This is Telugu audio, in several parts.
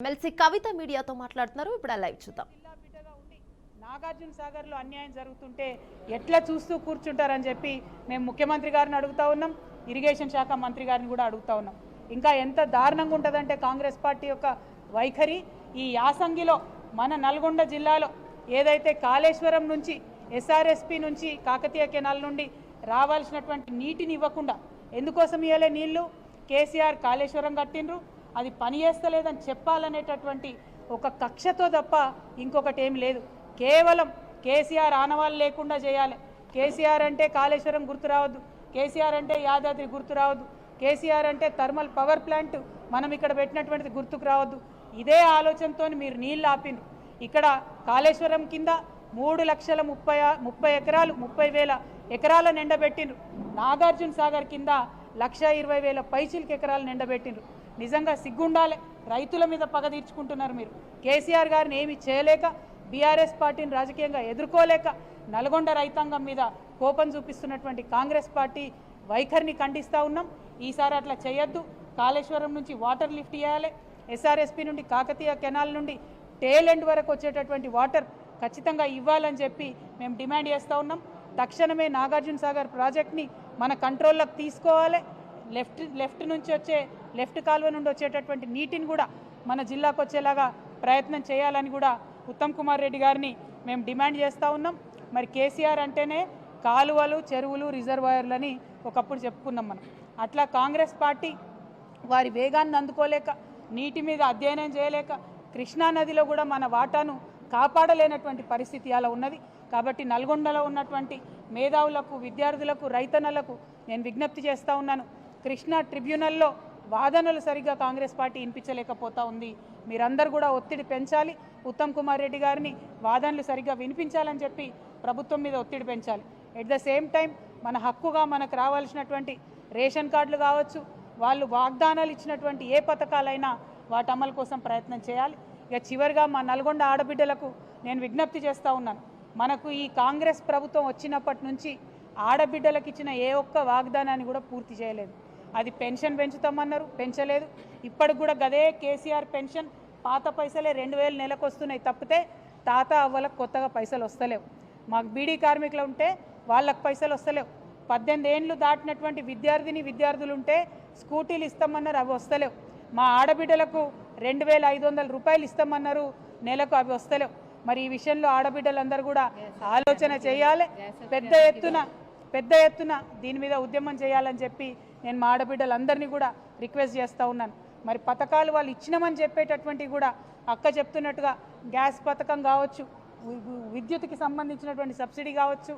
ఎమ్మెల్సీ కవిత మీడియాతో మాట్లాడుతున్నారు. ఇప్పుడు లైవ్ చూద్దాం. నాగార్జున సాగర్లో అన్యాయం జరుగుతుంటే ఎట్లా చూస్తూ కూర్చుంటారని చెప్పి మేము ముఖ్యమంత్రి గారిని అడుగుతా ఉన్నాం, ఇరిగేషన్ శాఖ మంత్రి గారిని కూడా అడుగుతా ఉన్నాం. ఇంకా ఎంత దారుణంగా ఉంటుందంటే కాంగ్రెస్ పార్టీ యొక్క వైఖరి. ఈ యాసంగిలో మన నల్గొండ జిల్లాలో ఏదైతే కాళేశ్వరం నుంచి ఎస్ఆర్ఎస్పి నుంచి కాకతీయ కెనాల్ నుండి రావాల్సినటువంటి నీటిని ఇవ్వకుండా ఎందుకోసం ఇవ్వలే నీళ్లు? కేసీఆర్ కాళేశ్వరం కట్టిండ్రు, అది పని చేస్తలేదని చెప్పాలనేటటువంటి ఒక కక్షతో తప్ప ఇంకొకటి ఏం లేదు. కేవలం కేసీఆర్ ఆనవాళ్ళు లేకుండా చేయాలి. కేసీఆర్ అంటే కాళేశ్వరం గుర్తు రావద్దు, కేసీఆర్ అంటే యాదాద్రి గుర్తు రావద్దు, కేసీఆర్ అంటే థర్మల్ పవర్ ప్లాంట్ మనం ఇక్కడ పెట్టినటువంటిది గుర్తుకు రావద్దు. ఇదే ఆలోచనతో మీరు నీళ్ళు ఆపిన్రు. ఇక్కడ కాళేశ్వరం కింద 3,30,000 ఎకరాల నిండబెట్టిండ్రు. నాగార్జున సాగర్ కింద 1,20,000 పైచిలకు ఎకరాలు నిండబెట్టిండ్రు. నిజంగా సిగ్గుండాలి. రైతుల మీద పగ తీర్చుకుంటున్నారు మీరు. కేసీఆర్ గారిని ఏమి చేయలేక, బీఆర్ఎస్ పార్టీని రాజకీయంగా ఎదుర్కోలేక నల్గొండ రైతాంగం మీద కోపం చూపిస్తున్నటువంటి కాంగ్రెస్ పార్టీ వైఖరిని ఖండిస్తూ ఉన్నాం. ఈసారి అట్లా చేయొద్దు. కాళేశ్వరం నుంచి వాటర్ లిఫ్ట్ చేయాలి. ఎస్ఆర్ఎస్పి నుండి కాకతీయ కెనాల్ నుండి టేల్ ఎండ్ వరకు వచ్చేటటువంటి వాటర్ ఖచ్చితంగా ఇవ్వాలని చెప్పి మేము డిమాండ్ చేస్తూ ఉన్నాం. తక్షణమే నాగార్జున సాగర్ ప్రాజెక్ట్ని మన కంట్రోల్లోకి తీసుకోవాలి. లెఫ్ట్ కాలువ నుండి వచ్చేటటువంటి నీటిని కూడా మన జిల్లాకు వచ్చేలాగా ప్రయత్నం చేయాలని కూడా ఉత్తమ్ కుమార్ రెడ్డి గారిని మేము డిమాండ్ చేస్తూ ఉన్నాం. మరి కేసీఆర్ అంటేనే కాలువలు, చెరువులు, రిజర్వాయర్లని ఒకప్పుడు చెప్పుకున్నాం మనం. అట్లా కాంగ్రెస్ పార్టీ వారి వేగాన్ని అందుకోలేక, నీటి మీద అధ్యయనం చేయలేక, కృష్ణానదిలో కూడా మన వాటాను కాపాడలేనటువంటి పరిస్థితి అలా ఉన్నది. కాబట్టి నల్గొండలో ఉన్నటువంటి మేధావులకు, విద్యార్థులకు, రైతన్నలకు నేను విజ్ఞప్తి చేస్తూ ఉన్నాను. కృష్ణా ట్రిబ్యునల్లో వాదనలు సరిగ్గా కాంగ్రెస్ పార్టీ వినిపించలేకపోతా ఉంది. మీరందరూ కూడా ఒత్తిడి పెంచాలి. ఉత్తమ్ కుమార్ రెడ్డి గారిని వాదనలు సరిగ్గా వినిపించాలని చెప్పి ప్రభుత్వం మీద ఒత్తిడి పెంచాలి. ఎట్ ద సేమ్ టైం మన హక్కుగా మనకు రావాల్సినటువంటి రేషన్ కార్డులు కావచ్చు, వాళ్ళు వాగ్దానాలు ఇచ్చినటువంటి ఏ పథకాలైనా వాటి అమలు కోసం ప్రయత్నం చేయాలి. ఇక చివరిగా మా నల్గొండ ఆడబిడ్డలకు నేను విజ్ఞప్తి చేస్తూ ఉన్నాను. మనకు ఈ కాంగ్రెస్ ప్రభుత్వం వచ్చినప్పటి నుంచి ఆడబిడ్డలకు ఇచ్చిన ఏ ఒక్క వాగ్దానాన్ని కూడా పూర్తి చేయలేదు. అది పెన్షన్ పెంచుతామన్నారు, పెంచలేదు. ఇప్పటికి కూడా గదే కేసీఆర్ పెన్షన్ పాత పైసలే 2,000 నెలకు వస్తున్నాయి తప్పితే తాత అవ్వలకు కొత్తగా పైసలు వస్తలేవు. మాకు బీడీ కార్మికులు ఉంటే వాళ్ళకు పైసలు వస్తలేవు. 18 ఏళ్ళు దాటినటువంటి విద్యార్థులు ఉంటే స్కూటీలు ఇస్తామన్నారు, అవి వస్తలేవు. మా ఆడబిడ్డలకు 2,500 రూపాయలు ఇస్తామన్నారు నెలకు, అవి వస్తలేవు. మరి ఈ విషయంలో ఆడబిడ్డలందరూ కూడా ఆలోచన చేయాలి. పెద్ద ఎత్తున దీని మీద ఉద్యమం చేయాలని చెప్పి నేను మా ఆడబిడ్డలందరినీ కూడా రిక్వెస్ట్ చేస్తూ ఉన్నాను. మరి పథకాలు వాళ్ళు ఇచ్చినామని చెప్పేటటువంటివి కూడా అక్క చెప్తున్నట్టుగా గ్యాస్ పథకం కావచ్చు, విద్యుత్కి సంబంధించినటువంటి సబ్సిడీ కావచ్చు,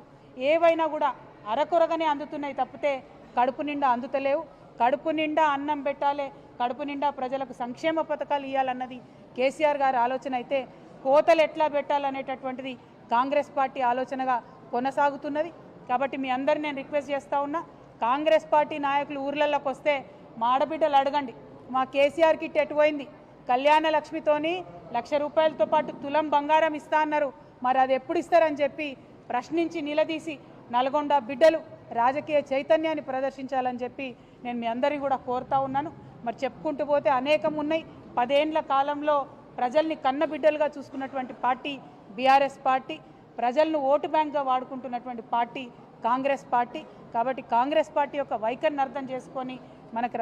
ఏవైనా కూడా అరకొరగానే అందుతున్నాయి తప్పితే కడుపు నిండా అందుతలేవు. కడుపు నిండా అన్నం పెట్టాలి, కడుపు నిండా ప్రజలకు సంక్షేమ పథకాలు ఇవ్వాలన్నది కేసీఆర్ గారి ఆలోచన అయితే, కోతలు ఎట్లా పెట్టాలనేటటువంటిది కాంగ్రెస్ పార్టీ ఆలోచనగా కొనసాగుతున్నది. కాబట్టి మీ అందరినీ నేను రిక్వెస్ట్ చేస్తూ ఉన్నా, కాంగ్రెస్ పార్టీ నాయకులు ఊర్లలోకి వస్తే మా ఆడబిడ్డలు అడగండి, మా కేసీఆర్ కిట్ ఎటుపోయింది? కళ్యాణ లక్ష్మితోని 1,00,000 రూపాయలతో పాటు తులం బంగారం ఇస్తా అన్నారు, మరి అది ఎప్పుడు ఇస్తారని చెప్పి ప్రశ్నించి నిలదీసి నల్గొండ బిడ్డలు రాజకీయ చైతన్యాన్ని ప్రదర్శించాలని చెప్పి నేను మీ అందరినీ కూడా కోరుతా ఉన్నాను. మరి చెప్పుకుంటూ పోతే అనేకం ఉన్నాయి. 10 ఏళ్ల కాలంలో ప్రజల్ని కన్న బిడ్డలుగా చూసుకున్నటువంటి పార్టీ బీఆర్ఎస్ పార్టీ, ప్రజలను ఓటు బ్యాంక్గా వాడుకుంటున్నటువంటి పార్టీ కాంగ్రెస్ పార్టీ. కాబట్టి కాంగ్రెస్ పార్టీ యొక్క వైఖరిని అర్థం చేసుకొని మనకు